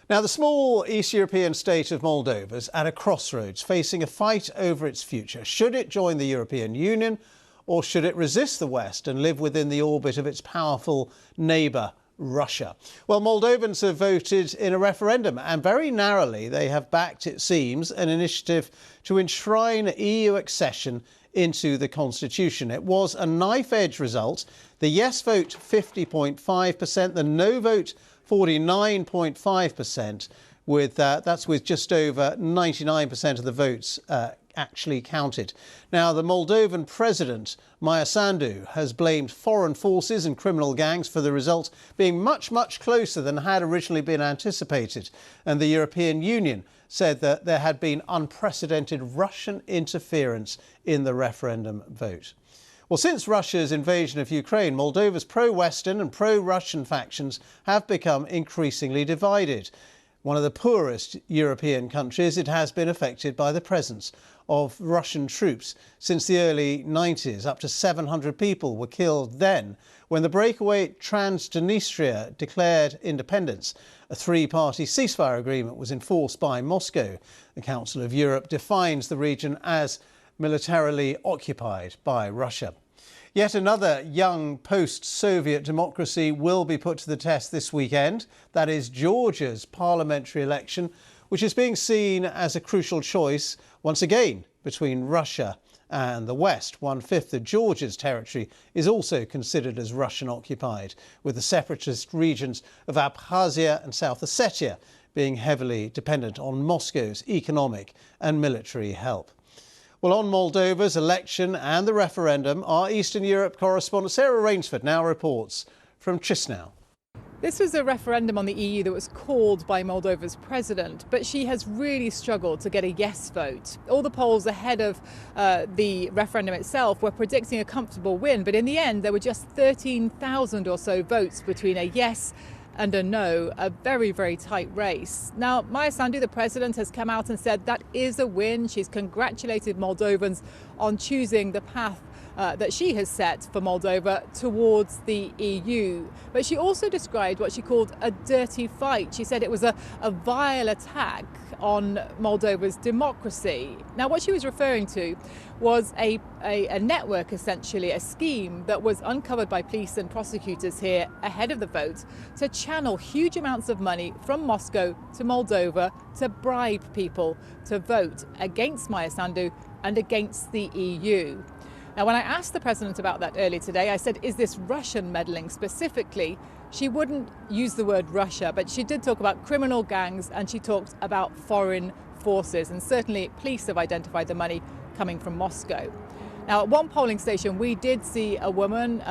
Now, the small East European state of Moldova is at a crossroads, facing a fight over its future. Should it join the European Union, or should it resist the West and live within the orbit of its powerful neighbour, Russia? Well, Moldovans have voted in a referendum, and very narrowly they have backed, it seems, an initiative to enshrine EU accession into the constitution. It was a knife-edge result. The yes vote 50.5%, the no vote 49.5%, that's with just over 99% of the votes actually counted. Now, the Moldovan president, Maia Sandu, has blamed foreign forces and criminal gangs for the result being much, much closer than had originally been anticipated. And the European Union said that there had been unprecedented Russian interference in the referendum vote. Well, since Russia's invasion of Ukraine, Moldova's pro-Western and pro-Russian factions have become increasingly divided. One of the poorest European countries, it has been affected by the presence of Russian troops since the early 90s. Up to 700 people were killed then when the breakaway Transnistria declared independence. A three-party ceasefire agreement was enforced by Moscow. The Council of Europe defines the region as militarily occupied by Russia. Yet another young post-Soviet democracy will be put to the test this weekend. That is Georgia's parliamentary election, which is being seen as a crucial choice, once again, between Russia and the West. 1/5 of Georgia's territory is also considered as Russian-occupied, with the separatist regions of Abkhazia and South Ossetia being heavily dependent on Moscow's economic and military help. Well, on Moldova's election and the referendum, our Eastern Europe correspondent Sarah Rainsford now reports from Chisinau. This was a referendum on the EU that was called by Moldova's president, but she has really struggled to get a yes vote. All the polls ahead of the referendum itself were predicting a comfortable win, but in the end there were just 13,000 or so votes between a yes and a no, a very, very tight race. Now, Maia Sandu, the president, has come out and said that is a win. She's congratulated Moldovans on choosing the path that she has set for Moldova towards the EU. But she also described what she called a dirty fight. She said it was a vile attack on Moldova's democracy. Now, what she was referring to was a network, essentially, a scheme that was uncovered by police and prosecutors here ahead of the vote to channel huge amounts of money from Moscow to Moldova to bribe people to vote against Maia Sandu and against the EU. Now, when I asked the president about that earlier today, I said, is this Russian meddling specifically? She wouldn't use the word Russia, but she did talk about criminal gangs and she talked about foreign forces. And certainly police have identified the money coming from Moscow. Now, at one polling station, we did see a woman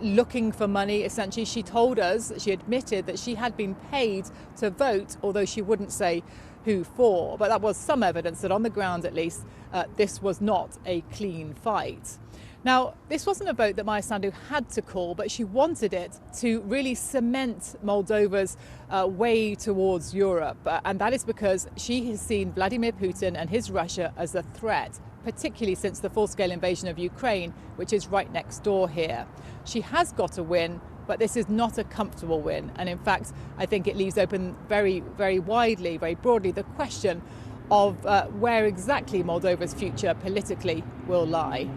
looking for money. Essentially, she told us, she admitted that she had been paid to vote, although she wouldn't say who for. But that was some evidence that on the ground, at least, this was not a clean fight. Now, this wasn't a vote that Maia Sandu had to call, but she wanted it to really cement Moldova's way towards Europe. And that is because she has seen Vladimir Putin and his Russia as a threat, particularly since the full-scale invasion of Ukraine, which is right next door here. She has got a win, but this is not a comfortable win. And in fact, I think it leaves open very, very widely, very broadly, the question of where exactly Moldova's future politically will lie.